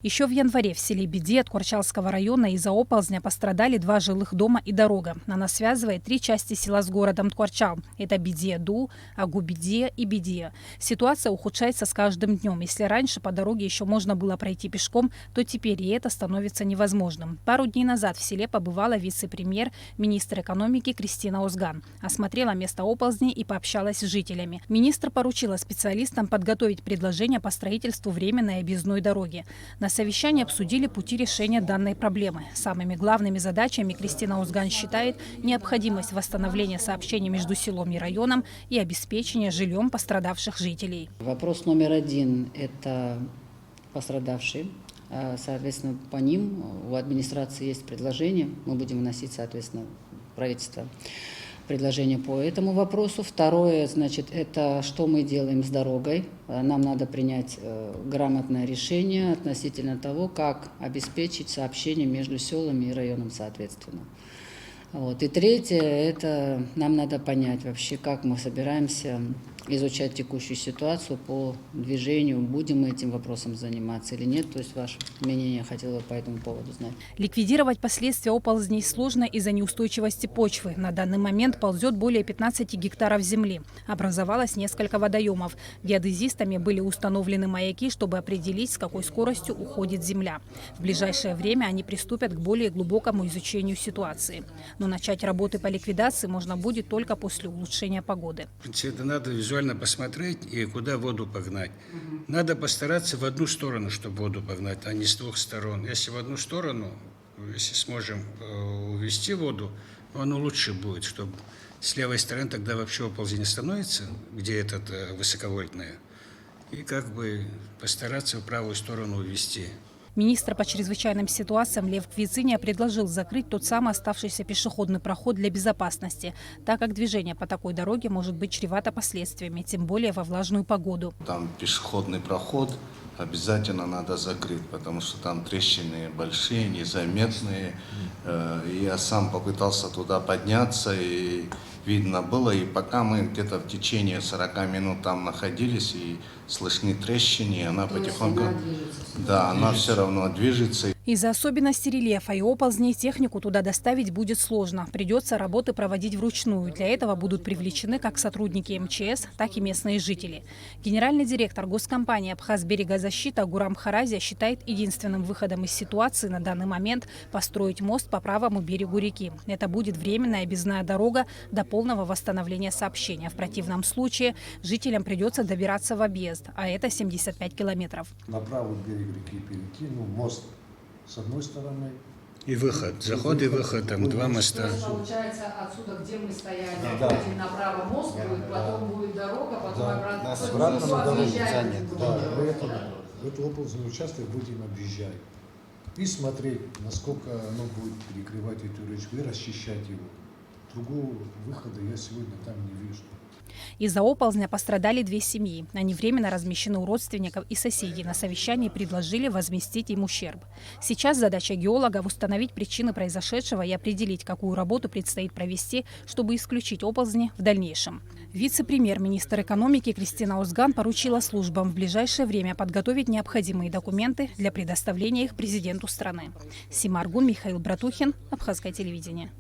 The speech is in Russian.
Еще в январе в селе Биди от Курчалского района из-за оползня пострадали 2 жилых дома и дорога. Она связывает 3 части села с городом Ткварчал. Это Бидия-Ду, Агу-Бидия и Бидия. Ситуация ухудшается с каждым днем. Если раньше по дороге еще можно было пройти пешком, то теперь и это становится невозможным. Пару дней назад в селе побывала вице-премьер, министр экономики Кристина Озган. Осмотрела место оползней и пообщалась с жителями. Министр поручила специалистам подготовить предложения по строительству временной объездной дороги. На совещании обсудили пути решения данной проблемы. Самыми главными задачами Кристина Озган считает необходимость восстановления сообщений между селом и районом и обеспечения жильем пострадавших жителей. Вопрос номер 1 – это пострадавшие. Соответственно, по ним у администрации есть предложение. Мы будем вносить, соответственно, в правительство предложение по этому вопросу. Второе, значит, это что мы делаем с дорогой. Нам надо принять грамотное решение относительно того, как обеспечить сообщение между селами и районом, соответственно. Вот. И третье, это нам надо понять вообще, как мы собираемся изучать текущую ситуацию по движению, будем мы этим вопросом заниматься или нет. То есть ваше мнение я хотела по этому поводу знать. Ликвидировать последствия оползней сложно из-за неустойчивости почвы. На данный момент ползет более 15 гектаров земли. Образовалось несколько водоемов. Геодезистами были установлены маяки, чтобы определить, с какой скоростью уходит земля. В ближайшее время они приступят к более глубокому изучению ситуации. Но начать работы по ликвидации можно будет только после улучшения погоды. Это надо визуально посмотреть и куда воду погнать. Надо постараться в одну сторону, чтобы воду погнать, а не с 2 сторон. Если в одну сторону, если сможем увести воду, оно лучше будет, чтобы с левой стороны тогда вообще оползень не становится, где этот высоковольтная, и как бы постараться в правую сторону увести. Министр по чрезвычайным ситуациям Лев Квициня предложил закрыть тот самый оставшийся пешеходный проход для безопасности, так как движение по такой дороге может быть чревато последствиями, тем более во влажную погоду. Там пешеходный проход обязательно надо закрыть, потому что там трещины большие, незаметные. Я сам попытался туда подняться, и видно было. И пока мы где-то в течение 40 минут там находились, и слышны трещины, она потихоньку... Да, она все равно движется. Из-за особенностей рельефа и оползней технику туда доставить будет сложно. Придется работы проводить вручную. Для этого будут привлечены как сотрудники МЧС, так и местные жители. Генеральный директор госкомпании «Абхазберегозащита» Гурам Харазия считает единственным выходом из ситуации на данный момент построить мост по правому берегу реки. Это будет временная объездная дорога до полного восстановления сообщения. В противном случае жителям придется добираться в объезд, а это 75 километров. На правый берег реки перейти, мост с одной стороны. И выход, заход и выход, там 2 моста. То есть, получается, отсюда, где мы стояли, будем направо мост будет, потом будет дорога, потом обратно. Обратно на дорогу занят. Да, поэтому этот оползный участок будем объезжать. И смотреть, насколько оно будет перекрывать эту речку и расчищать его. Другого выхода я сегодня там не вижу. Из-за оползня пострадали 2 семьи. Они временно размещены у родственников и соседей. На совещании предложили возместить им ущерб. Сейчас задача геологов установить причины произошедшего и определить, какую работу предстоит провести, чтобы исключить оползни в дальнейшем. Вице-премьер-министр экономики Кристина Озган поручила службам в ближайшее время подготовить необходимые документы для предоставления их президенту страны. Сима Аргун, Михаил Братухин, Абхазское телевидение.